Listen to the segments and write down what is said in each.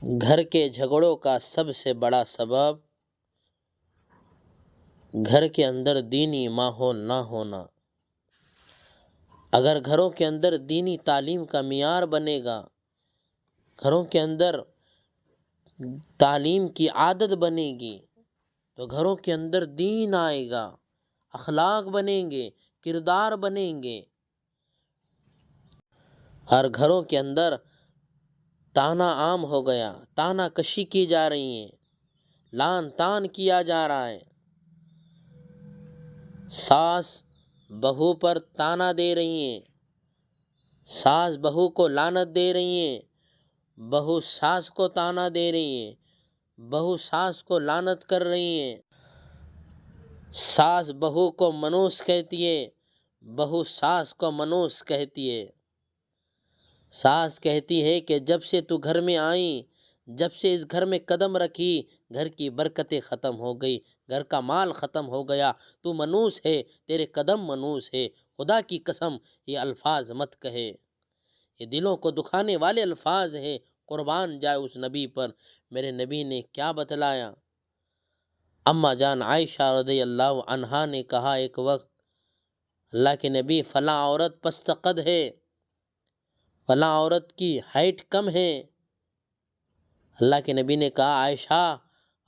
گھر کے جھگڑوں کا سب سے بڑا سبب گھر کے اندر دینی ماحول نہ ہونا۔ اگر گھروں کے اندر دینی تعلیم کا معیار بنے گا، گھروں کے اندر تعلیم کی عادت بنے گی، تو گھروں کے اندر دین آئے گا، اخلاق بنیں گے، کردار بنیں گے۔ اور گھروں کے اندر تانا عام ہو گیا، تانا کشی کی جا رہی ہیں، لان تان کیا جا رہا ہے، ساس بہو پر تانا دے رہی ہیں، ساس بہو کو لعنت دے رہی ہیں، بہو ساس کو تانا دے رہی ہیں، بہو ساس کو لعنت کر رہی ہیں، ساس بہو کو منوس کہتی ہے، بہو ساس کو منوس کہتی ہے۔ ساس کہتی ہے کہ جب سے تو گھر میں آئی، جب سے اس گھر میں قدم رکھی، گھر کی برکتیں ختم ہو گئی، گھر کا مال ختم ہو گیا، تو منوس ہے، تیرے قدم منوس ہے، خدا کی قسم یہ الفاظ مت کہے، یہ دلوں کو دکھانے والے الفاظ ہیں۔ قربان جائے اس نبی پر، میرے نبی نے کیا بتلایا۔ اماں جان عائشہ رضی اللہ عنہا نے کہا ایک وقت، اللہ کے نبی فلاں عورت پست قد ہے، فلاں عورت کی ہائٹ کم ہے۔ اللہ کے نبی نے کہا عائشہ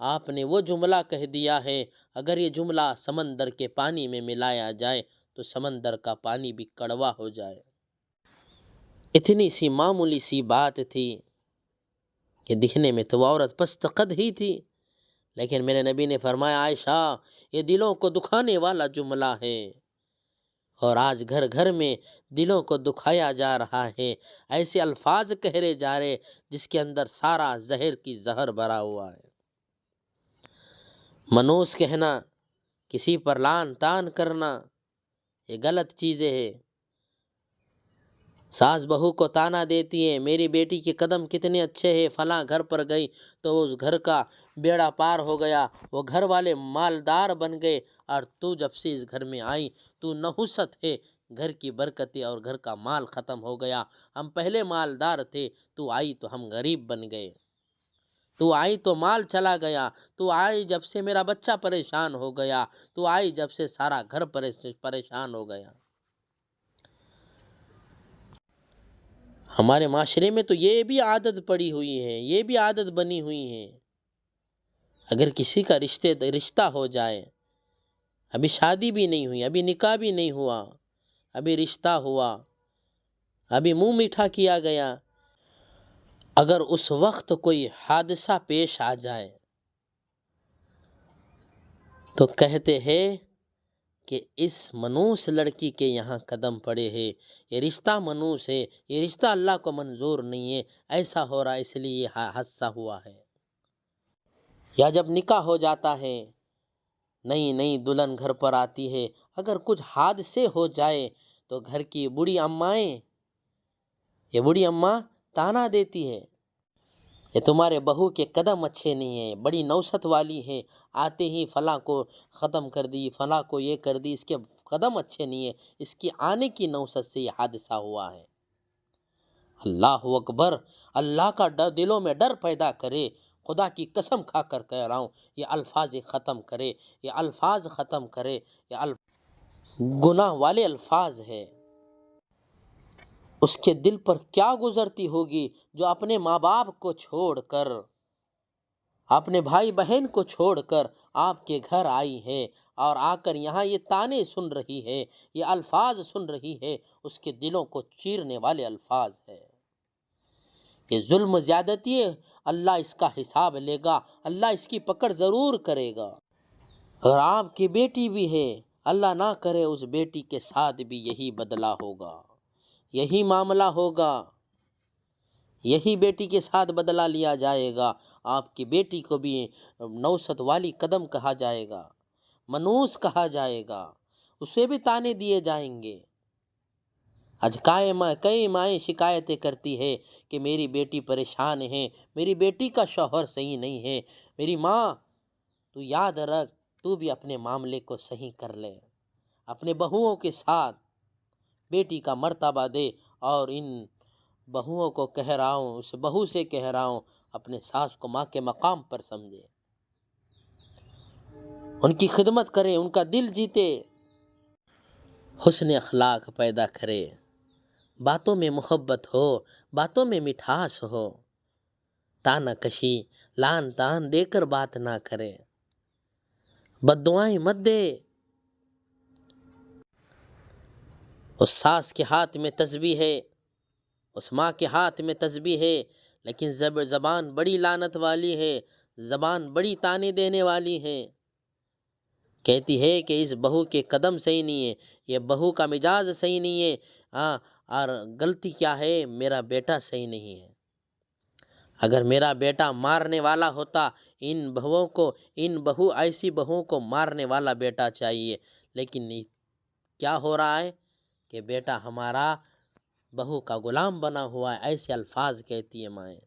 آپ نے وہ جملہ کہہ دیا ہے، اگر یہ جملہ سمندر کے پانی میں ملایا جائے تو سمندر کا پانی بھی کڑوا ہو جائے۔ اتنی سی معمولی سی بات تھی کہ دکھنے میں تو وہ عورت پست قد ہی تھی، لیکن میرے نبی نے فرمایا عائشہ یہ دلوں کو دکھانے والا جملہ ہے، اور آج گھر گھر میں دلوں کو دکھایا جا رہا ہے، ایسے الفاظ کہہ رہے جا رہے جس کے اندر سارا زہر کی زہر بھرا ہوا ہے۔ منوس کہنا، کسی پر لعن طعن کرنا، یہ غلط چیزیں ہیں۔ ساس بہو کو تانا دیتی ہے، میری بیٹی کے قدم کتنے اچھے ہیں، فلاں گھر پر گئی تو اس گھر کا بیڑا پار ہو گیا، وہ گھر والے مالدار بن گئے، اور تو جب سے اس گھر میں آئی تو نحوست ہے، گھر کی برکتیں اور گھر کا مال ختم ہو گیا، ہم پہلے مالدار تھے، تو آئی تو ہم غریب بن گئے، تو آئی تو مال چلا گیا، تو آئی جب سے میرا بچہ پریشان ہو گیا، تو آئی جب سے سارا گھر پریشان ہو گیا۔ ہمارے معاشرے میں تو یہ بھی عادت پڑی ہوئی ہے، یہ بھی عادت بنی ہوئی ہے، اگر کسی کا رشتہ ہو جائے، ابھی شادی بھی نہیں ہوئی، ابھی نکاح بھی نہیں ہوا، ابھی رشتہ ہوا، ابھی منہ میٹھا کیا گیا، اگر اس وقت کوئی حادثہ پیش آ جائے تو کہتے ہیں کہ اس منوس لڑکی کے یہاں قدم پڑے ہیں، یہ رشتہ منوس ہے، یہ رشتہ اللہ کو منظور نہیں ہے، ایسا ہو رہا اس لیے یہ حادثہ ہوا ہے۔ یا جب نکاح ہو جاتا ہے، نئی نئی دلہن گھر پر آتی ہے، اگر کچھ حادثے ہو جائے تو گھر کی بوڑھی امائیں، یہ بوڑھی اماں تانا دیتی ہے، یہ تمہارے بہو کے قدم اچھے نہیں ہیں، بڑی نوست والی ہے، آتے ہی فلاں کو ختم کر دی، فلاں کو یہ کر دی، اس کے قدم اچھے نہیں ہیں، اس کی آنے کی نوست سے یہ حادثہ ہوا ہے۔ اللہ اکبر، اللہ کا ڈر دلوں میں ڈر پیدا کرے، خدا کی قسم کھا کر کہہ رہا ہوں، یہ الفاظ ختم کرے، یہ الفاظ ختم کرے، یہ گناہ والے الفاظ ہے۔ اس کے دل پر کیا گزرتی ہوگی جو اپنے ماں باپ کو چھوڑ کر، اپنے بھائی بہن کو چھوڑ کر آپ کے گھر آئی ہے، اور آ کر یہاں یہ تانے سن رہی ہے، یہ الفاظ سن رہی ہے، اس کے دلوں کو چیرنے والے الفاظ ہے۔ یہ ظلم زیادتی ہے، اللہ اس کا حساب لے گا، اللہ اس کی پکڑ ضرور کرے گا۔ اگر آپ کی بیٹی بھی ہے، اللہ نہ کرے اس بیٹی کے ساتھ بھی یہی بدلہ ہوگا، یہی معاملہ ہوگا، یہی بیٹی کے ساتھ بدلہ لیا جائے گا، آپ کی بیٹی کو بھی نوست والی قدم کہا جائے گا، منوس کہا جائے گا، اسے بھی تانے دیے جائیں گے۔ آج کئی مائیں شکایتیں کرتی ہے کہ میری بیٹی پریشان ہے، میری بیٹی کا شوہر صحیح نہیں ہے، میری ماں تو یاد رکھ، تو بھی اپنے معاملے کو صحیح کر لے، اپنے بہوؤں کے ساتھ بیٹی کا مرتبہ دے، اور ان بہوؤں کو کہہ رہا ہوں، اس بہو سے کہہ رہا ہوں، اپنے ساس کو ماں کے مقام پر سمجھے، ان کی خدمت کرے، ان کا دل جیتے، حسن اخلاق پیدا کرے، باتوں میں محبت ہو، باتوں میں مٹھاس ہو، تانا کشی لان تان دے کر بات نہ کرے، بد دعائیں مت دے۔ اس ساس کے ہاتھ میں تسبیح ہے، اس ماں کے ہاتھ میں تسبیح ہے، لیکن زبان بڑی لعنت والی ہے، زبان بڑی تانے دینے والی ہے۔ کہتی ہے کہ اس بہو کے قدم صحیح نہیں ہے، یہ بہو کا مزاج صحیح نہیں ہے، ہاں، اور غلطی کیا ہے، میرا بیٹا صحیح نہیں ہے۔ اگر میرا بیٹا مارنے والا ہوتا، ان بہو ایسی بہوؤں کو مارنے والا بیٹا چاہیے، لیکن کیا ہو رہا ہے کہ بیٹا ہمارا بہو کا غلام بنا ہوا ہے، ایسے الفاظ کہتی ہے مائیں۔